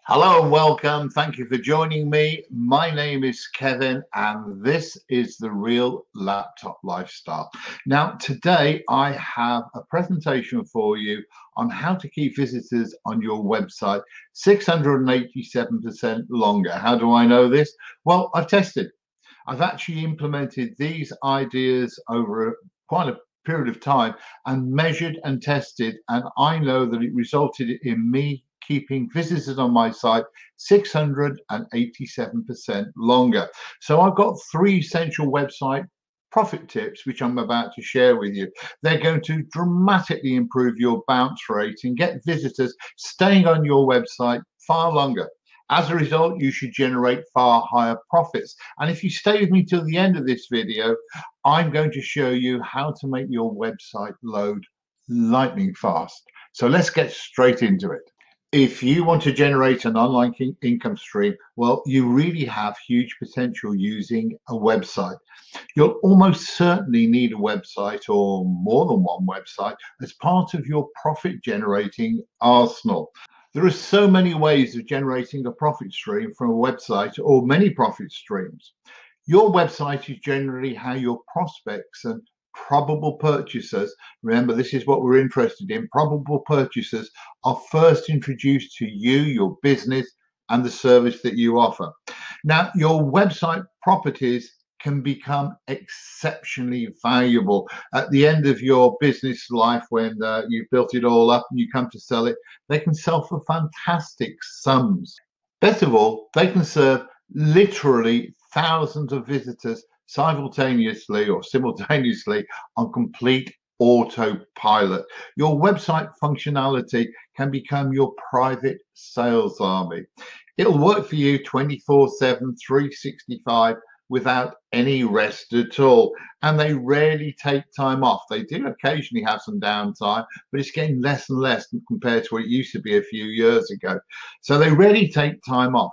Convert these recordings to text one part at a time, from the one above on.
Hello and welcome. Thank you for joining me. My name is Kevin, and this is the Real Laptop Lifestyle. Now, today I have a presentation for you on how to keep visitors on your website 687% longer. How do I know this? Well, I've tested. I've actually implemented these ideas over quite a period of time and measured and tested, and I know that it resulted in me keeping visitors on my site 687% longer. So I've got three essential website profit tips which I'm about to share with you. They're going to dramatically improve your bounce rate and get visitors staying on your website far longer. As a result, you should generate far higher profits. And if you stay with me till the end of this video, I'm going to show you how to make your website load lightning fast. So let's get straight into it. If you want to generate an online income stream, well, you really have huge potential using a website. You'll almost certainly need a website or more than one website as part of your profit generating arsenal. There are so many ways of generating a profit stream from a website or many profit streams. Your website is generally how your prospects and probable purchasers, remember this is what we're interested in, probable purchasers are first introduced to you, your business, and the service that you offer. Now, your website properties can become exceptionally valuable at the end of your business life when you've built it all up and you come to sell it. They can sell for fantastic sums. Best of all, they can serve literally thousands of visitors simultaneously on complete autopilot. Your website functionality can become your private sales army. It'll work for you 24/7, 365 without any rest at all. And they rarely take time off. They do occasionally have some downtime, but it's getting less and less compared to what it used to be a few years ago. So they rarely take time off.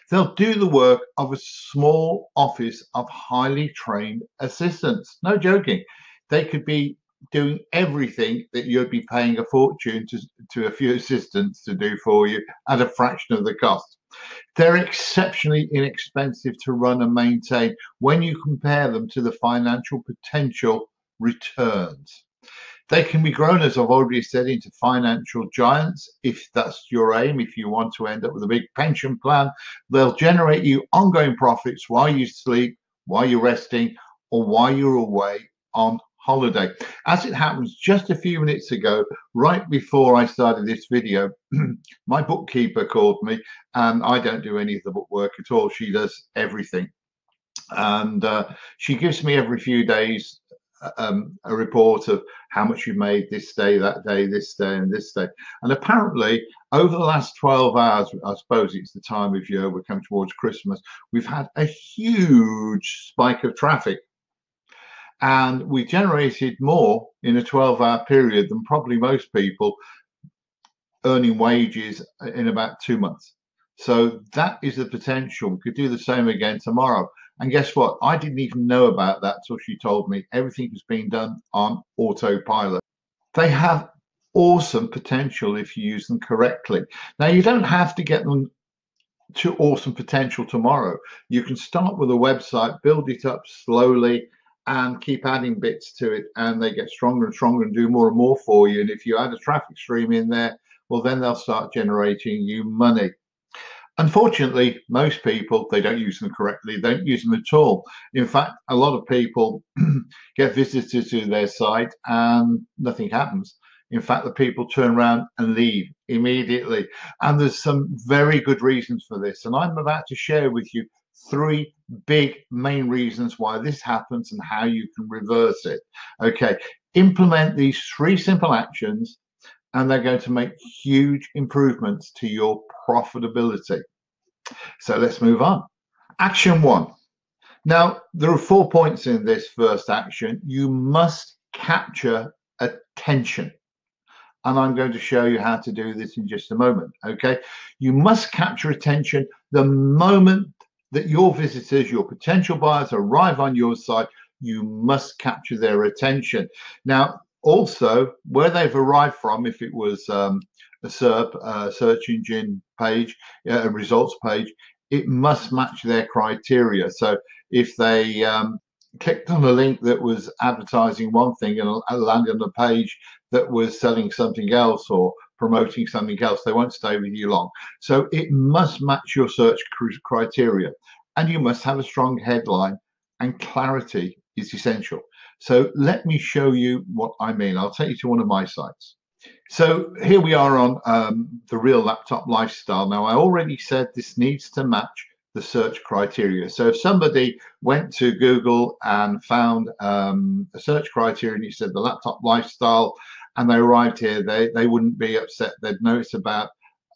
They'll do the work of a small office of highly trained assistants. No joking. They could be doing everything that you'd be paying a fortune to a few assistants to do for you at a fraction of the cost. They're exceptionally inexpensive to run and maintain when you compare them to the financial potential returns. They can be grown, as I've already said, into financial giants if that's your aim. If you want to end up with a big pension plan, they'll generate you ongoing profits while you sleep, while you're resting, or while you're away on holiday. As it happens, just a few minutes ago, right before I started this video, my bookkeeper called me, and I don't do any of the bookwork at all. She does everything. And she gives me every few days a report of how much you made this day, that day, this day, and this day. And apparently, over the last 12 hours, I suppose it's the time of year, we're coming towards Christmas, we've had a huge spike of traffic. And we generated more in a 12-hour period than probably most people earning wages in about 2 months. So that is the potential. We could do the same again tomorrow. And guess what? I didn't even know about that till she told me. Everything was being done on autopilot. They have awesome potential if you use them correctly. Now, you don't have to get them to awesome potential tomorrow. You can start with a website, build it up slowly, and keep adding bits to it, and they get stronger and stronger and do more and more for you. And if you add a traffic stream in there, well, then they'll start generating you money. Unfortunately, most people, they don't use them correctly. They don't use them at all. In fact, a lot of people get visitors to their site and nothing happens. In fact, the people turn around and leave immediately. And there's some very good reasons for this. And I'm about to share with you three big main reasons why this happens and how you can reverse it. Okay, implement these three simple actions and they're going to make huge improvements to your profitability. So let's move on. Action one. Now, there are 4 points in this first action. You must capture attention. And I'm going to show you how to do this in just a moment. Okay, you must capture attention the moment that your visitors, your potential buyers arrive on your site. You must capture their attention. Now, also, where they've arrived from, if it was a a SERP, search engine page, a results page, it must match their criteria. So if they clicked on a link that was advertising one thing and landed on a page that was selling something else or promoting something else, they won't stay with you long. So it must match your search criteria, and you must have a strong headline, and clarity is essential. So let me show you what I mean. I'll take you to one of my sites. So here we are on the Real Laptop Lifestyle. Now, I already said this needs to match the search criteria. So if somebody went to Google and found a search criteria and you said the laptop lifestyle, and they arrived here, they wouldn't be upset. They'd notice about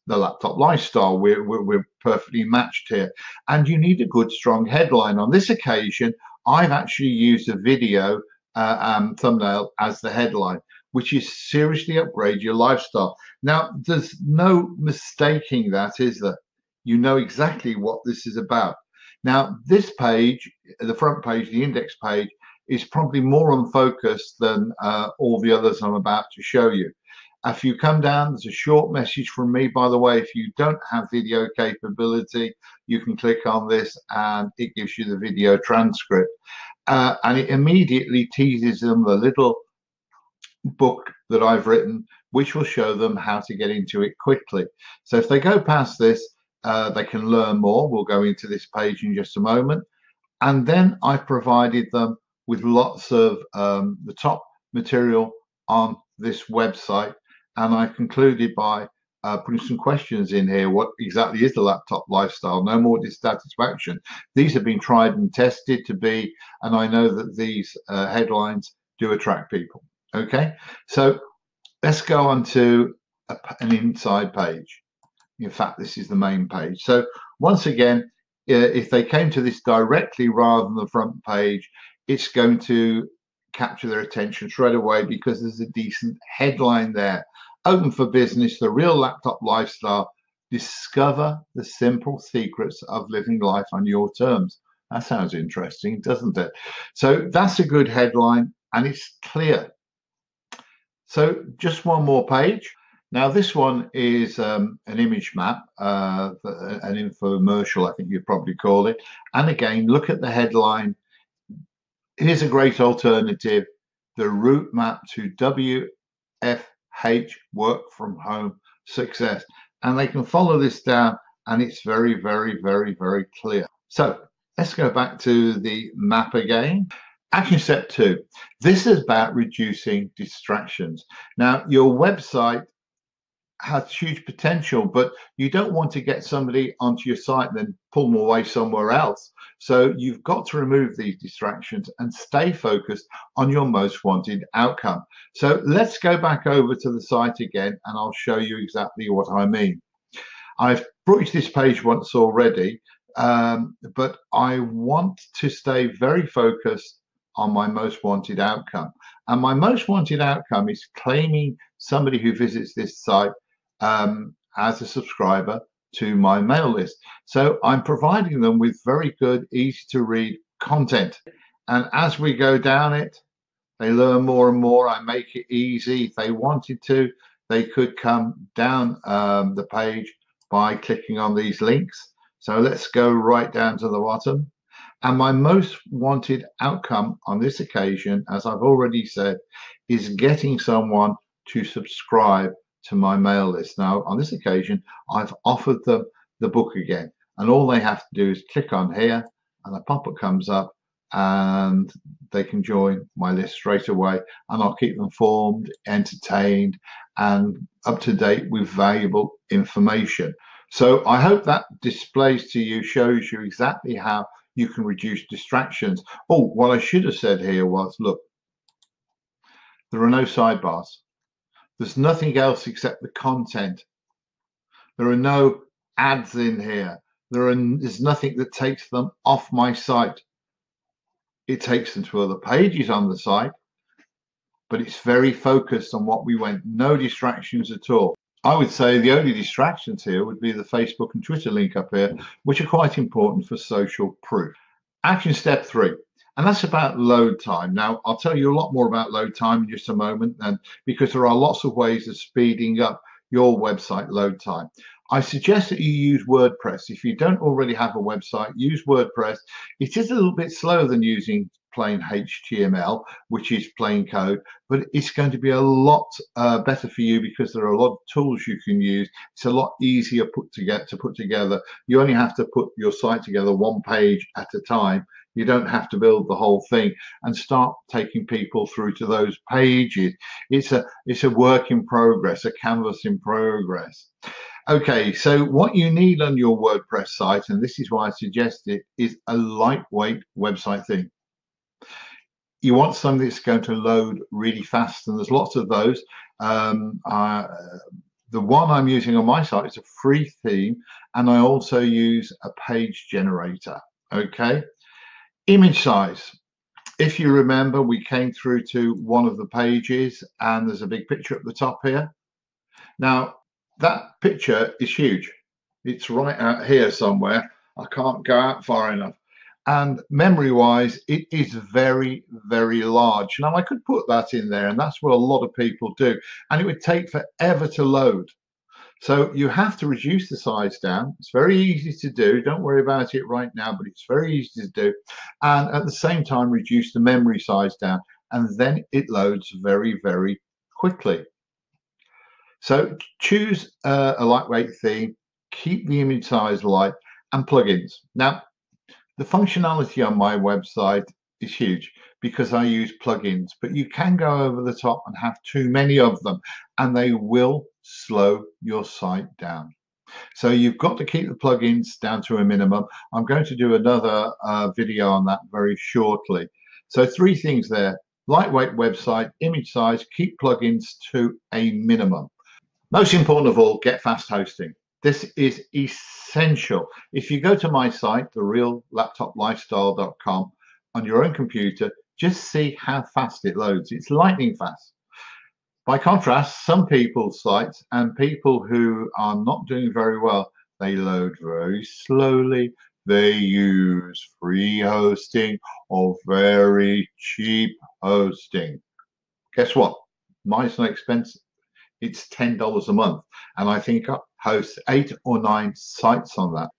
the laptop lifestyle. We're perfectly matched here. And you need a good, strong headline. On this occasion, I've actually used a video thumbnail as the headline, which is seriously upgrade your lifestyle. Now, there's no mistaking that, is there? You know exactly what this is about. Now, this page, the front page, the index page, is probably more on focus than all the others I'm about to show you. If you come down, there's a short message from me. By the way, if you don't have video capability, you can click on this and it gives you the video transcript. And it immediately teases them the little book that I've written, which will show them how to get into it quickly. So if they go past this, they can learn more. We'll go into this page in just a moment. And then I provided them with lots of the top material on this website. And I concluded by putting some questions in here. What exactly is the laptop lifestyle? No more dissatisfaction. These have been tried and tested to be, and I know that these headlines do attract people. Okay, so let's go on to an inside page. In fact, this is the main page. So once again, if they came to this directly rather than the front page, it's going to capture their attention straight away because there's a decent headline there. Open for business, the real laptop lifestyle. Discover the simple secrets of living life on your terms. That sounds interesting, doesn't it? So that's a good headline and it's clear. So just one more page. Now this one is an image map, an infomercial, I think you'd probably call it. And again, look at the headline. Here's a great alternative, the route map to WFH, work from home success. And they can follow this down and it's very, very, very, very clear. So let's go back to the map again. Action step 2. This is about reducing distractions. Now, your website has huge potential, but you don't want to get somebody onto your site and then pull them away somewhere else. So you've got to remove these distractions and stay focused on your most wanted outcome. So let's go back over to the site again and I'll show you exactly what I mean. I've brought you to this page once already, but I want to stay very focused on my most wanted outcome. And my most wanted outcome is claiming somebody who visits this site as a subscriber to my mail list. So I'm providing them with very good, easy to read content. And as we go down it, they learn more and more. I make it easy. If they wanted to, they could come down the page by clicking on these links. So let's go right down to the bottom. And my most wanted outcome on this occasion, as I've already said, is getting someone to subscribe to my mail list. Now, on this occasion, I've offered them the book again. And all they have to do is click on here and a pop-up comes up and they can join my list straight away. And I'll keep them informed, entertained, and up to date with valuable information. So I hope that displays to you, shows you exactly how you can reduce distractions. Oh, what I should have said here was, look, there are no sidebars. There's nothing else except the content. There are no ads in here. There's nothing that takes them off my site. It takes them to other pages on the site, but it's very focused on what we went. No distractions at all. I would say the only distractions here would be the Facebook and Twitter link up here, which are quite important for social proof. Action step 3, and that's about load time. Now, I'll tell you a lot more about load time in just a moment, and because there are lots of ways of speeding up your website load time. I suggest that you use WordPress. If you don't already have a website, use WordPress. It is a little bit slower than using plain HTML, which is plain code, but it's going to be a lot better for you because there are a lot of tools you can use. It's a lot easier to put together. You only have to put your site together one page at a time. You don't have to build the whole thing and start taking people through to those pages. It's a work in progress, a canvas in progress. Okay, so what you need on your WordPress site, and this is why I suggest it, is a lightweight website theme. You want something that's going to load really fast, and there's lots of those. The one I'm using on my site is a free theme, and I also use a page generator. Okay, image size. If you remember, we came through to one of the pages, and there's a big picture at the top here. Now, that picture is huge. It's right out here somewhere. I can't go out far enough. And memory-wise, it is very, very large. Now, I could put that in there, and that's what a lot of people do. And it would take forever to load. So you have to reduce the size down. It's very easy to do. Don't worry about it right now, but it's very easy to do. And at the same time, reduce the memory size down. And then it loads very, very quickly. So choose a lightweight theme, keep the image size light, and plugins. Now, the functionality on my website is huge because I use plugins, but you can go over the top and have too many of them, and they will slow your site down. So you've got to keep the plugins down to a minimum. I'm going to do another video on that very shortly. So 3 things there: lightweight website, image size, keep plugins to a minimum. Most important of all, get fast hosting. This is essential. If you go to my site, thereallaptoplifestyle.com, on your own computer, just see how fast it loads. It's lightning fast. By contrast, some people's sites and people who are not doing very well, they load very slowly. They use free hosting or very cheap hosting. Guess what? Mine's not expensive. It's $10 a month, and I think I host 8 or 9 sites on that.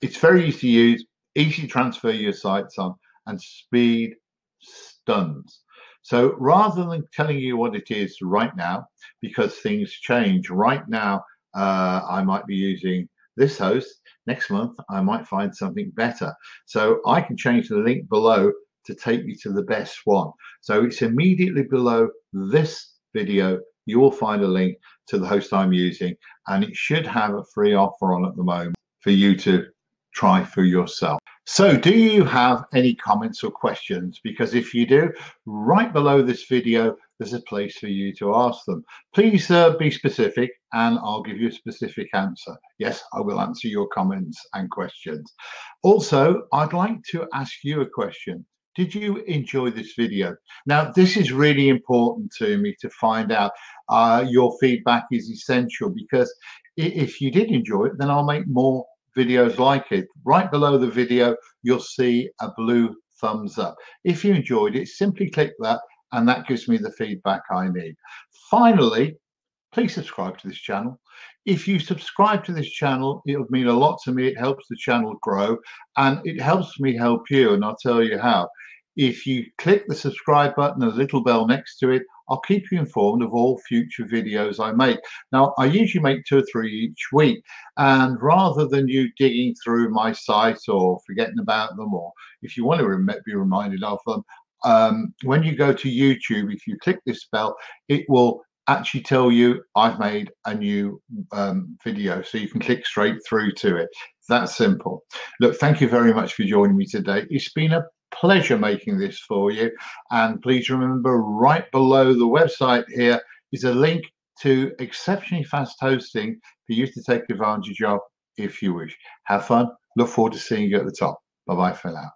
It's very easy to use, easy to transfer your sites on, and speed stuns. So rather than telling you what it is right now, because things change, right now I might be using this host. Next month I might find something better. So I can change the link below to take you to the best one. So it's immediately below this video. You will find a link to the host I'm using, and it should have a free offer on at the moment for you to try for yourself. So do you have any comments or questions? Because if you do, right below this video, there's a place for you to ask them. Please be specific, and I'll give you a specific answer. Yes, I will answer your comments and questions. Also, I'd like to ask you a question. Did you enjoy this video? Now, this is really important to me to find out. Your feedback is essential, because if you did enjoy it, then I'll make more videos like it. Right below the video, you'll see a blue thumbs up. If you enjoyed it, simply click that, and that gives me the feedback I need. Finally, please subscribe to this channel. If you subscribe to this channel, it would mean a lot to me. It helps the channel grow, and it helps me help you, and I'll tell you how. If you click the subscribe button and the little bell next to it, I'll keep you informed of all future videos I make. Now, I usually make 2 or 3 each week, and rather than you digging through my site or forgetting about them, or if you want to be reminded of them, when you go to YouTube, if you click this bell, it will actually tell you I've made a new video, so you can click straight through to it. That's simple. Look, thank you very much for joining me today. It's been a pleasure making this for you, and please remember, right below the website here is a link to exceptionally fast hosting for you to take advantage of if you wish. Have fun. Look forward to seeing you at the top. Bye bye for now.